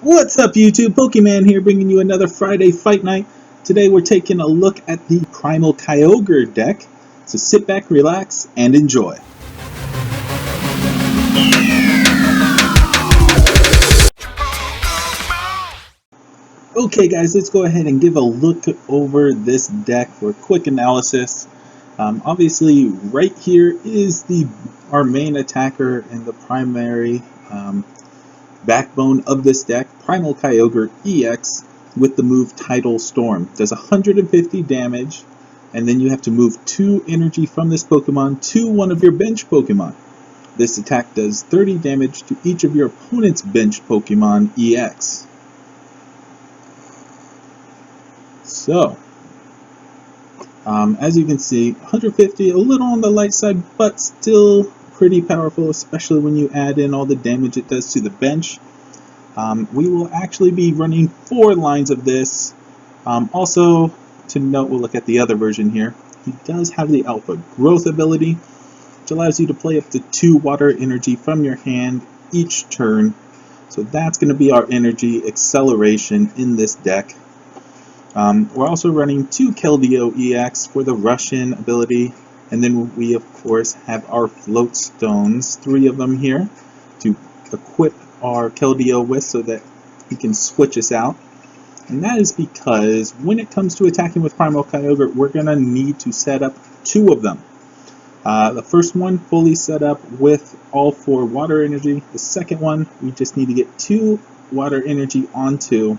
What's up YouTube? Pokemon here bringing you another Friday Fight Night. Today we're taking a look at the Primal Kyogre deck, so sit back, relax, and enjoy. Okay guys, let's go ahead and give a look over this deck for a quick analysis. Obviously right here is our main attacker and the primary backbone of this deck, Primal Kyogre EX, with the move Tidal Storm. Does 150 damage, and then you have to move 2 energy from this Pokemon to one of your bench Pokemon. This attack does 30 damage to each of your opponent's bench Pokemon EX. So, as you can see, 150, a little on the light side, but still pretty powerful, especially when you add in all the damage it does to the bench. We will actually be running 4 lines of this. Also, to note, we'll look at the other version here. He does have the Alpha Growth ability, which allows you to play up to 2 water energy from your hand each turn. So that's going to be our energy acceleration in this deck. We're also running 2 Keldeo EX for the Russian ability, and then we of course have our Float Stones, 3 of them here, to equip our Keldeo with so that he can switch us out. And that is because when it comes to attacking with Primal Kyogre, we're going to need to set up 2 of them. The first one fully set up with all 4 water energy. The second one, we just need to get 2 water energy onto.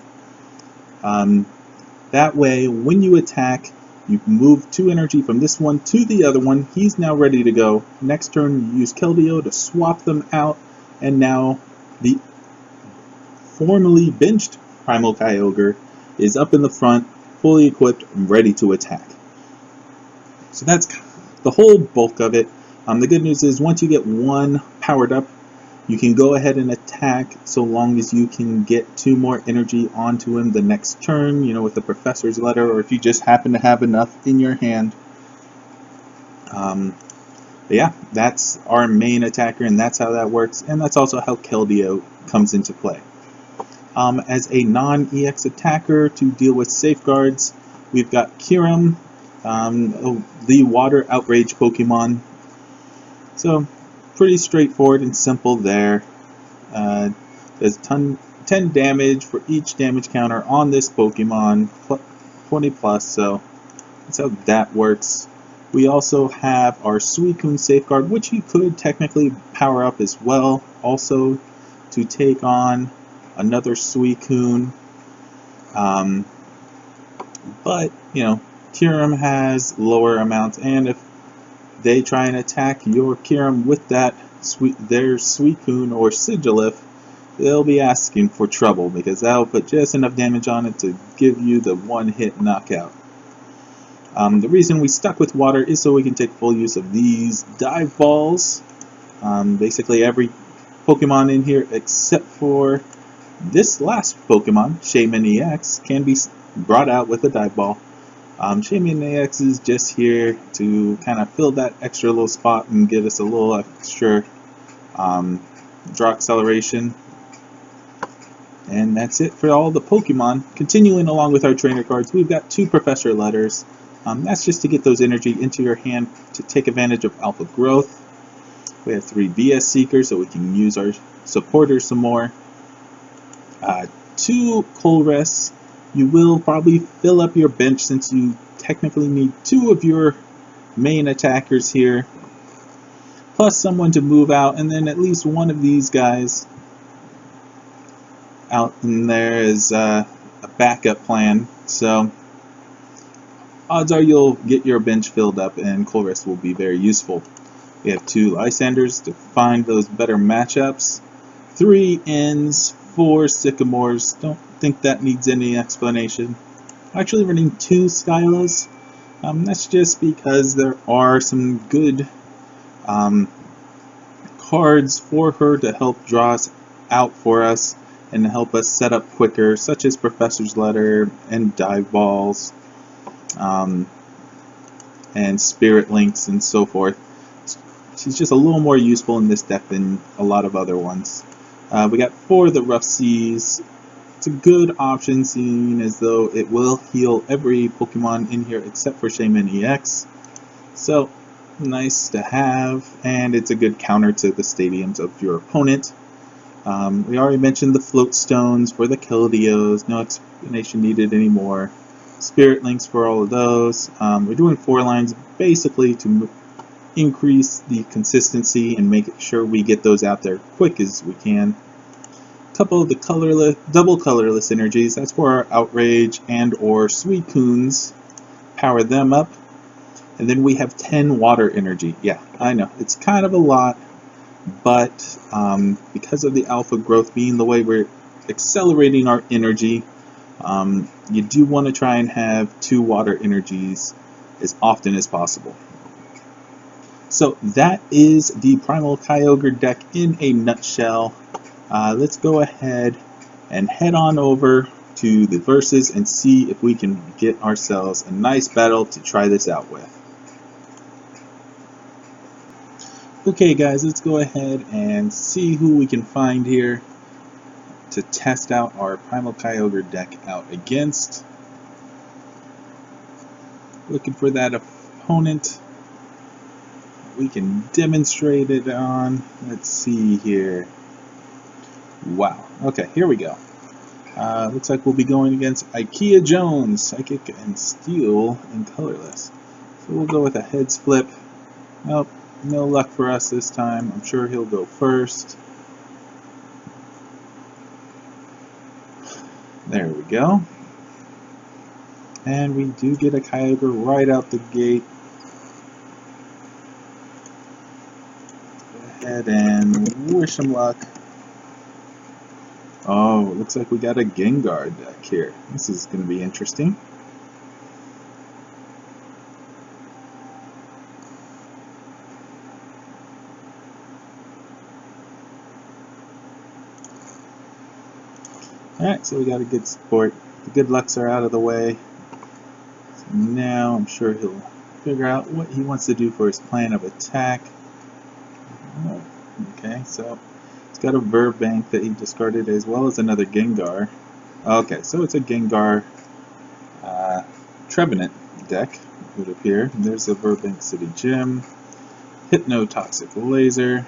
That way, when you attack, you move 2 energy from this one to the other one. He's now ready to go. Next turn, you use Keldeo to swap them out, and now the formerly benched Primal Kyogre is up in the front, fully equipped, and ready to attack. So that's the whole bulk of it. The good news is once you get 1 powered up, you can go ahead and attack so long as you can get 2 more energy onto him the next turn, with the Professor's Letter, or if you just happen to have enough in your hand. But yeah, that's our main attacker, and that's how that works, and that's also how Keldeo comes into play. As a non-EX attacker to deal with safeguards, we've got Kyurem, the Water Outrage Pokemon. So, pretty straightforward and simple there. Does 10 damage for each damage counter on this Pokemon, 20 plus, so that's how that works. We also have our Suicune Safeguard, which you could technically power up as well, also to take on another Suicune. But, Kyurem has lower amounts, and if they try and attack your Kyurem with their Suicune or Sigilif, they'll be asking for trouble, because that'll put just enough damage on it to give you the 1-hit knockout. The reason we stuck with water is so we can take full use of these dive balls. Basically every Pokemon in here except for this last Pokemon, Shaman EX, can be brought out with a dive ball. Shaman EX is just here to kind of fill that extra little spot and give us a little extra draw acceleration. And that's it for all the Pokemon. Continuing along with our trainer cards, we've got 2 Professor Letters. That's just to get those energy into your hand to take advantage of Alpha Growth. We have 3 BS Seekers, so we can use our supporters some more. 2 Colress. You will probably fill up your bench since you technically need 2 of your main attackers here, plus someone to move out, and then at least one of these guys out in there is a backup plan. So odds are you'll get your bench filled up, and Colress will be very useful. We have 2 Lysanders to find those better matchups, 3 Ns, 4 Sycamores. Don't think that needs any explanation. Actually running 2 Skylas. That's just because there are some good cards for her to help draw us out for us and help us set up quicker, such as Professor's Letter and Dive Balls, and Spirit Links and so forth. She's just a little more useful in this deck than a lot of other ones. We got 4 of the Rough Seas, It's a good option, seeing as though it will heal every Pokemon in here except for Shaman EX. So, nice to have, and it's a good counter to the stadiums of your opponent. We already mentioned the float stones for the Keldeos, no explanation needed anymore. Spirit links for all of those. We're doing 4 lines basically to increase the consistency and make sure we get those out there quick as we can. A couple of the colorless, double colorless energies, that's for our Outrage and or Suicunes. Power them up. And then we have 10 water energy. Yeah, I know, it's kind of a lot, but because of the alpha growth being the way we're accelerating our energy, you do want to try and have 2 water energies as often as possible. So that is the Primal Kyogre deck in a nutshell. Let's go ahead and head on over to the verses and see if we can get ourselves a nice battle to try this out with. Okay guys, let's go ahead and see who we can find here to test out our Primal Kyogre deck out against. Looking for that opponent we can demonstrate it on. Let's see here. Wow. Okay, here we go. Looks like we'll be going against Ikea Jones, Psychic and Steel and Colorless. So we'll go with a Heads Flip. Nope, no luck for us this time. I'm sure he'll go first. There we go. And we do get a Kyogre right out the gate. Go ahead and wish him luck. Oh, it looks like we got a Gengar deck here. This is going to be interesting. Alright, so we got a good support. The good lucks are out of the way. So now I'm sure he'll figure out what he wants to do for his plan of attack. Oh, okay, so he's got a Verbank that he discarded as well as another Gengar. Okay, so it's a Gengar Trevenant deck, it would appear. And there's a Verbank City Gym. Hypnotoxic Laser.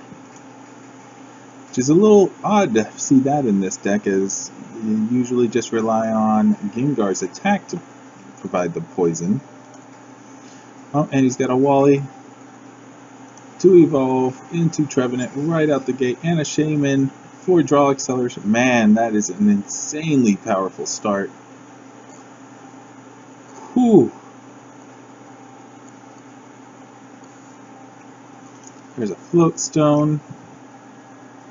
Which is a little odd to see that in this deck, as you usually just rely on Gengar's attack to provide the poison. Oh, and he's got a Wally to evolve into Trevenant right out the gate, and a Shaman for draw acceleration. Man, that is an insanely powerful start. Whew. There's a Float Stone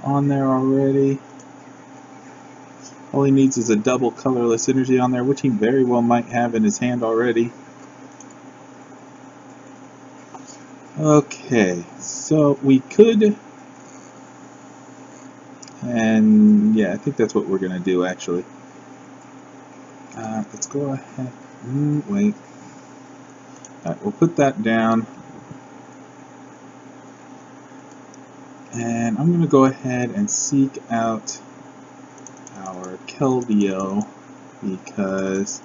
on there already. All he needs is a double colorless energy on there, which he very well might have in his hand already. Okay, so we could, and yeah, I think that's what we're going to do actually. Let's go ahead, wait. Alright, we'll put that down. And I'm going to go ahead and seek out our Keldeo, because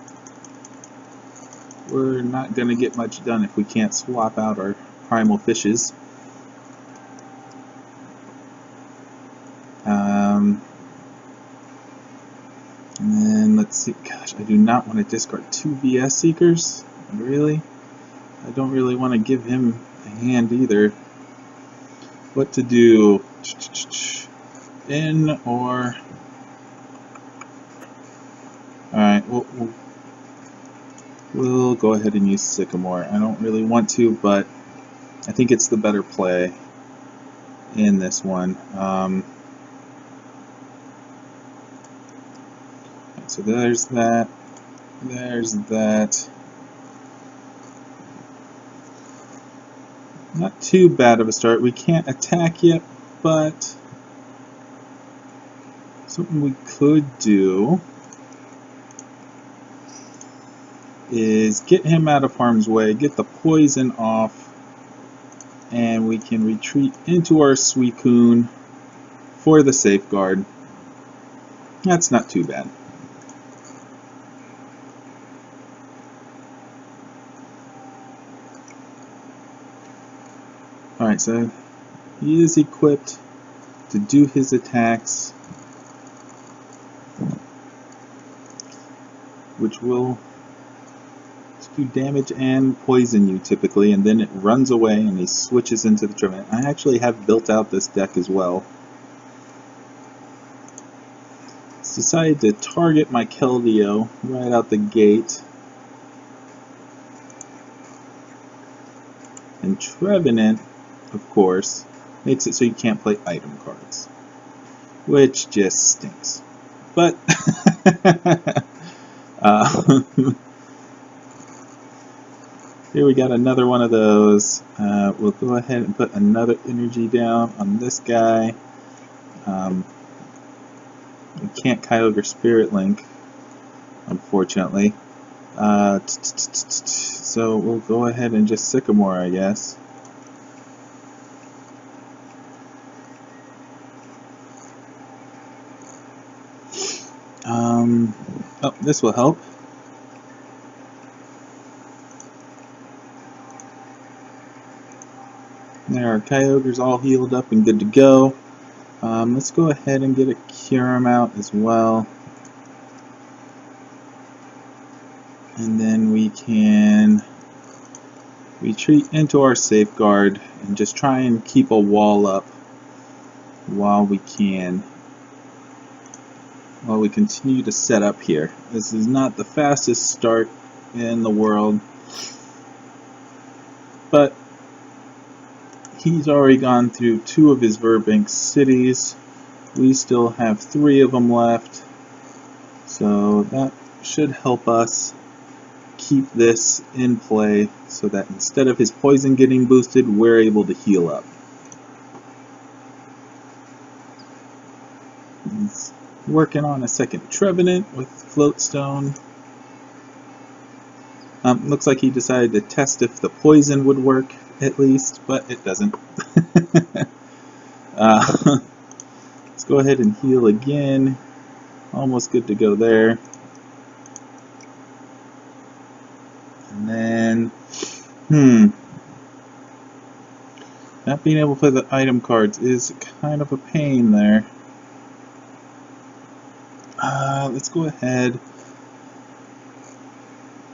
we're not going to get much done if we can't swap out our primal fishes. And then let's see, gosh, I do not want to discard 2 VS Seekers, really? I don't really want to give him a hand either. What to do? In or... Alright, we'll go ahead and use Sycamore. I don't really want to, but I think it's the better play in this one. So there's that. There's that. Not too bad of a start. We can't attack yet, but something we could do is get him out of harm's way, get the poison off, and we can retreat into our Suicune for the safeguard. That's not too bad. Alright, so he is equipped to do his attacks, which will do damage and poison you typically, and then it runs away and he switches into the Trevenant. I actually have built out this deck as well. It's decided to target my Keldeo right out the gate. And Trevenant, of course, makes it so you can't play item cards, which just stinks. But here we got another one of those. We'll go ahead and put another energy down on this guy. We can't Kyogre Spirit Link, unfortunately. So we'll go ahead and just Sycamore, I guess. Oh, this will help. There, our Kyogre's all healed up and good to go. Let's go ahead and get a Kyurem out as well. And then we can retreat into our safeguard and just try and keep a wall up while we can. While we continue to set up here. This is not the fastest start in the world, but he's already gone through 2 of his Verbank cities. We still have 3 of them left, so that should help us keep this in play so that instead of his poison getting boosted, we're able to heal up. He's working on a second Trevenant with Floatstone. Looks like he decided to test if the poison would work at least, but it doesn't. Let's go ahead and heal again. Almost good to go there. And then, not being able to play the item cards is kind of a pain there. Let's go ahead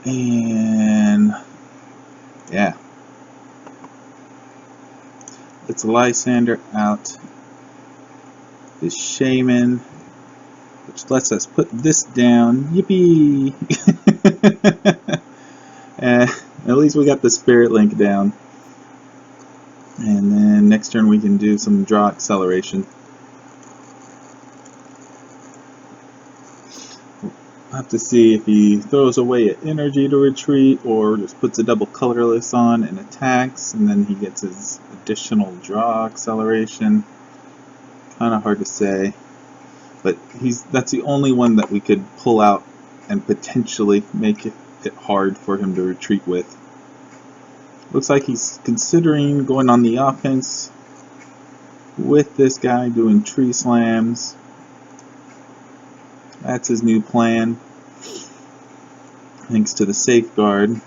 and, yeah. Let's Lysander out this Shaman, which lets us put this down. Yippee! At least we got the Spirit Link down. And then next turn we can do some draw acceleration. We'll have to see if he throws away an energy to retreat or just puts a double colorless on and attacks, and then he gets his additional draw acceleration. Kind of hard to say, but that's the only one that we could pull out and potentially make it hard for him to retreat with. Looks like he's considering going on the offense with this guy doing tree slams. That's his new plan, thanks to the safeguard.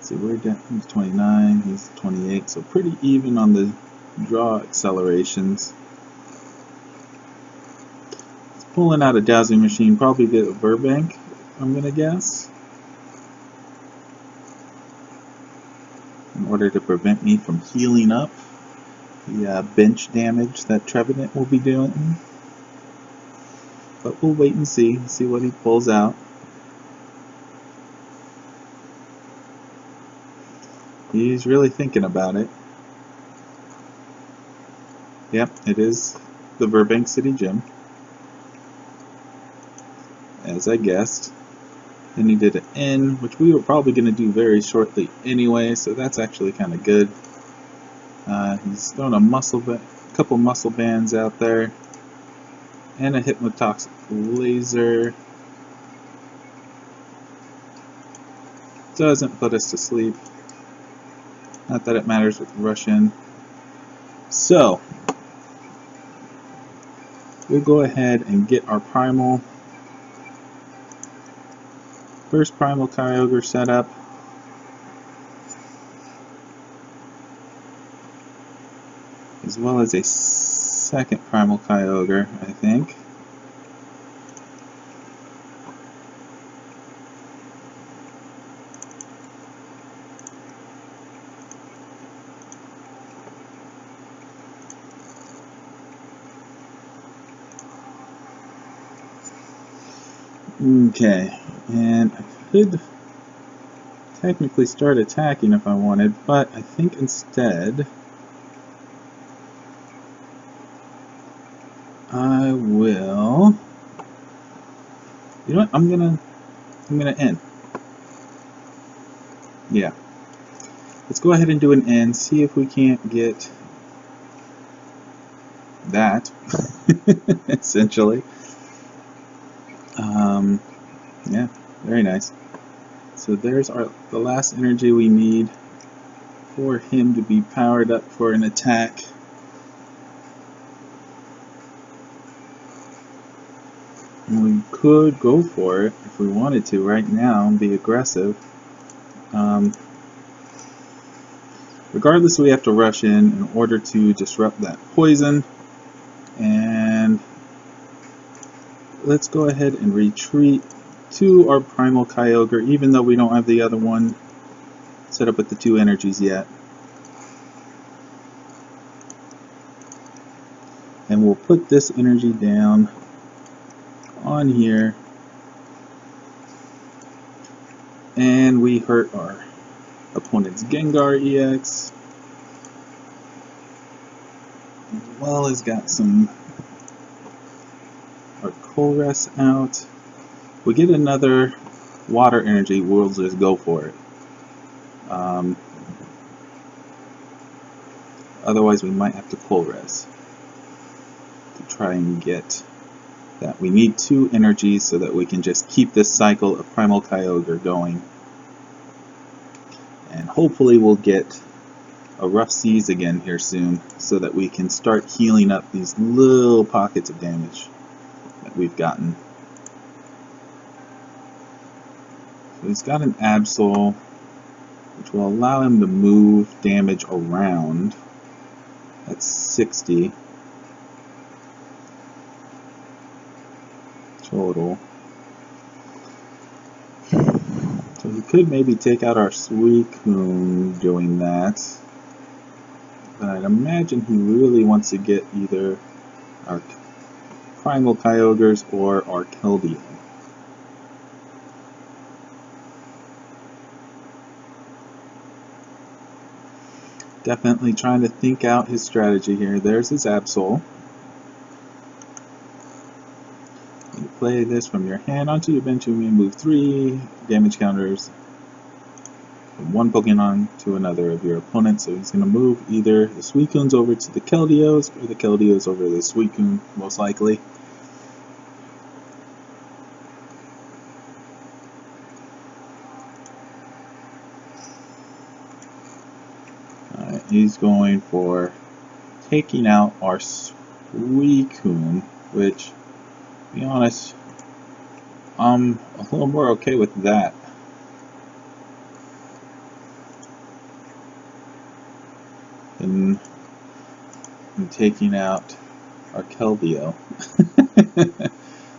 See, we're down. He's 29, he's 28, so pretty even on the draw accelerations. It's pulling out a Dazzling Machine, probably get a Verbank, I'm gonna guess, in order to prevent me from healing up the bench damage that Trevenant will be doing. But we'll wait and see what he pulls out. He's really thinking about it. Yep, it is the Verbank City Gym, as I guessed. Then he did an N, which we were probably going to do very shortly anyway, so that's actually kind of good. He's thrown a couple muscle bands out there, and a Hypnotoxic Laser. doesn't put us to sleep. Not that it matters with Russian. So, we'll go ahead and get our first Primal Kyogre set up. As well as a second Primal Kyogre, I think. Okay, and I could technically start attacking if I wanted, but I think instead I will. You know what? I'm gonna end. Yeah. Let's go ahead and do an end. See if we can't get that. Essentially. Yeah. Very nice. So there's the last energy we need for him to be powered up for an attack. And we could go for it if we wanted to right now and be aggressive. Regardless, we have to rush in order to disrupt that poison. And let's go ahead and retreat to our Primal Kyogre, even though we don't have the other one set up with the 2 energies yet. And we'll put this energy down on here. And we hurt our opponent's Gengar EX. As well as got our Kyogres out. We get another water energy, we'll just go for it. Otherwise we might have to Kyogres to try and get that. We need 2 energies so that we can just keep this cycle of Primal Kyogre going. And hopefully we'll get a rough seas again here soon so that we can start healing up these little pockets of damage that we've gotten. So he's got an Absol, which will allow him to move damage around. That's 60 total. So he could maybe take out our Suicune doing that. But I'd imagine he really wants to get either our Primal Kyogres or our Keldeo. Definitely trying to think out his strategy here. There's his Absol. You play this from your hand onto your bench. You may move 3 damage counters from one Pokemon to another of your opponent. So he's going to move either the Suicunes over to the Keldeos or the Keldeos over to the Suicune, most likely. He's going for taking out our Suicune, which, to be honest, I'm a little more okay with that. Than taking out our Keldeo.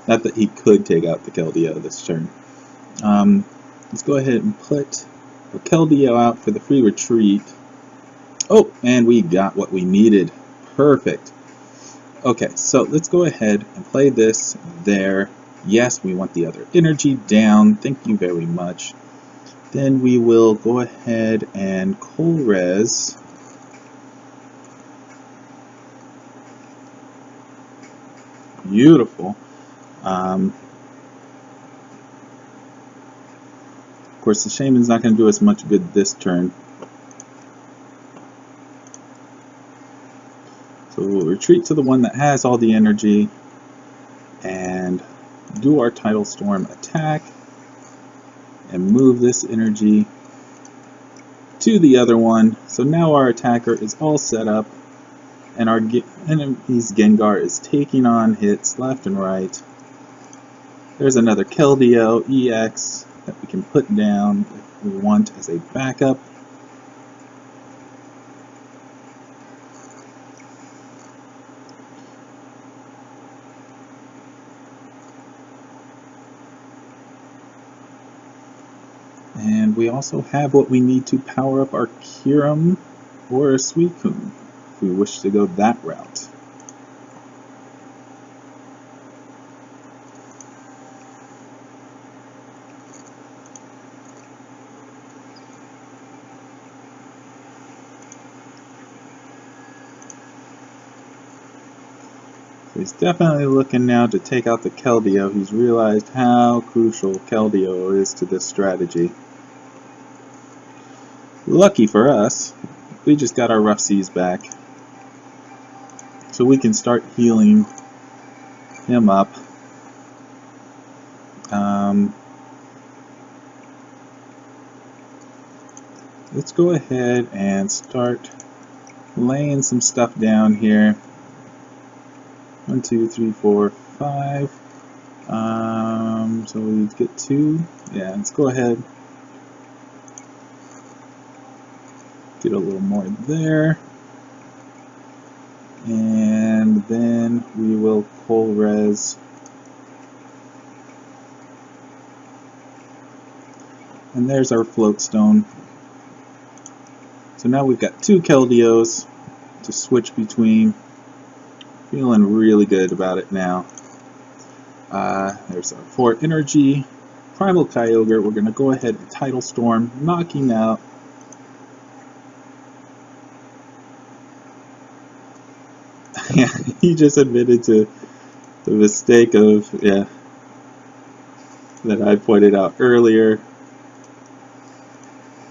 Not that he could take out the Keldeo this turn. Let's go ahead and put our Keldeo out for the free retreat. Oh, and we got what we needed. Perfect. Okay, so let's go ahead and play this there. Yes, we want the other energy down. Thank you very much. Then we will go ahead and Kyogres. Beautiful. Of course, the Shaman's not going to do us much good this turn. So we'll retreat to the one that has all the energy and do our Tidal Storm attack. and move this energy to the other one. So now our attacker is all set up, and our enemy's Gengar is taking on hits left and right. There's another Keldeo EX that we can put down if we want as a backup. And we also have what we need to power up our Kyurem or a Suicune if we wish to go that route. So he's definitely looking now to take out the Keldeo. He's realized how crucial Keldeo is to this strategy. Lucky for us, we just got our Rough Seas back, so we can start healing him up. Let's go ahead and start laying some stuff down here. 1, 2, 3, 4, 5. So we get 2. Yeah, let's go ahead. Get a little more there. And then we will pull res. And there's our float stone. So now we've got 2 Keldeos to switch between. Feeling really good about it now. There's our 4 energy. Primal Kyogre, we're going to go ahead and Tidal Storm, knocking out. Yeah, he just admitted to the mistake of, that I pointed out earlier,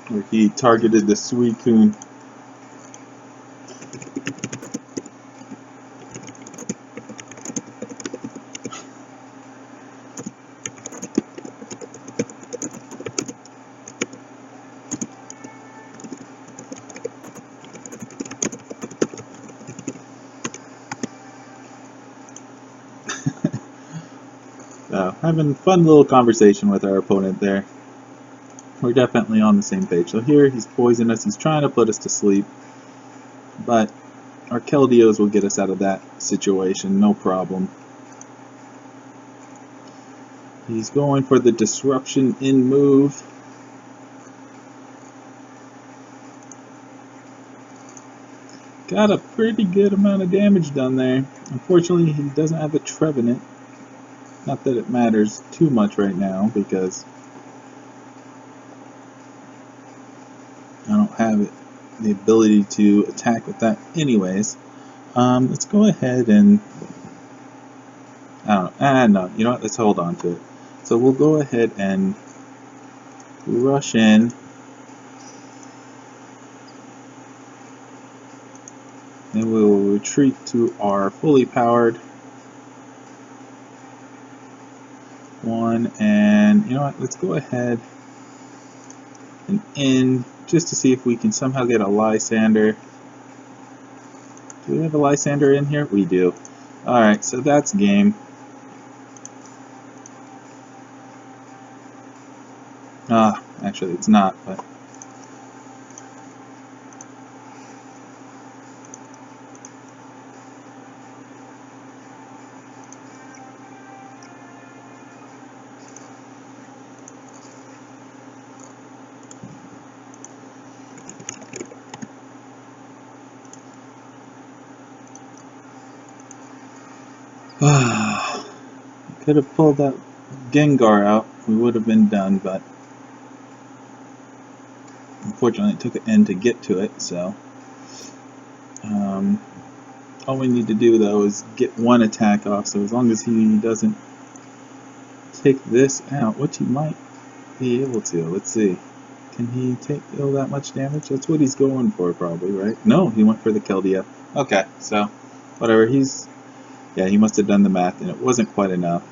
where he targeted the Suicune. Having a fun little conversation with our opponent there. We're definitely on the same page. So here he's poisoned us, he's trying to put us to sleep, but our Keldeos will get us out of that situation, no problem. He's going for the disruption in move. Got a pretty good amount of damage done there. Unfortunately, he doesn't have a Trevenant. Not that it matters too much right now, because I don't have the ability to attack with that anyways. Let's go ahead and... no, you know what, let's hold on to it. So we'll go ahead and rush in. And we will retreat to our fully powered one, and you know what, let's go ahead and end just to see if we can somehow get a Lysander. Do we have a Lysander in here? We do. Alright, so that's game. Actually it's not, but could have pulled that Gengar out, we would have been done, but unfortunately it took an end to get to it, so all we need to do though is get one attack off, so as long as he doesn't take this out, which he might be able to. Let's see, can he deal that much damage? That's what he's going for probably, right? No, he went for the Keldeo. Okay, so whatever, he must have done the math and it wasn't quite enough.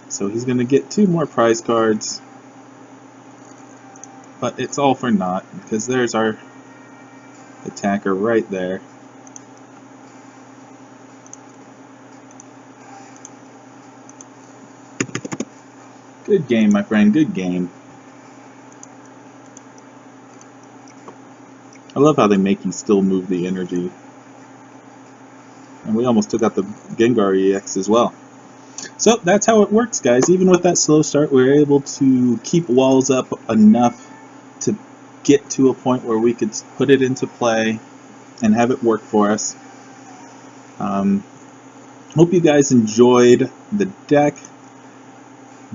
So he's going to get 2 more prize cards. but it's all for naught because there's our attacker right there. Good game, my friend, good game. I love how they make you still move the energy. And we almost took out the Gengar EX as well. So that's how it works, guys. Even with that slow start, we were able to keep walls up enough to get to a point where we could put it into play and have it work for us. Hope you guys enjoyed the deck.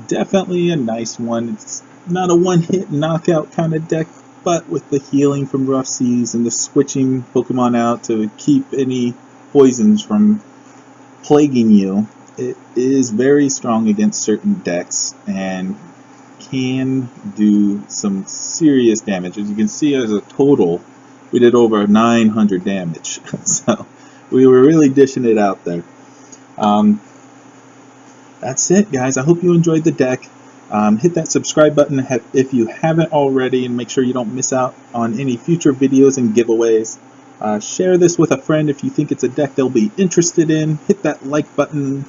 Definitely a nice one. It's not a one-hit knockout kind of deck, but with the healing from Rough Seas and the switching Pokemon out to keep any poisons from plaguing you, it is very strong against certain decks and can do some serious damage. As you can see, as a total, we did over 900 damage. So we were really dishing it out there. That's it, guys. I hope you enjoyed the deck. Hit that subscribe button if you haven't already, and make sure you don't miss out on any future videos and giveaways. Share this with a friend if you think it's a deck they'll be interested in. Hit that like button.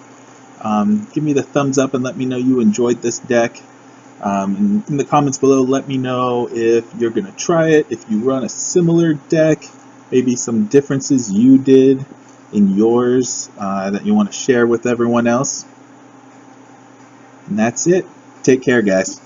Give me the thumbs up and let me know you enjoyed this deck. And in the comments below, let me know if you're going to try it, if you run a similar deck, maybe some differences you did in yours that you want to share with everyone else. And that's it. Take care, guys.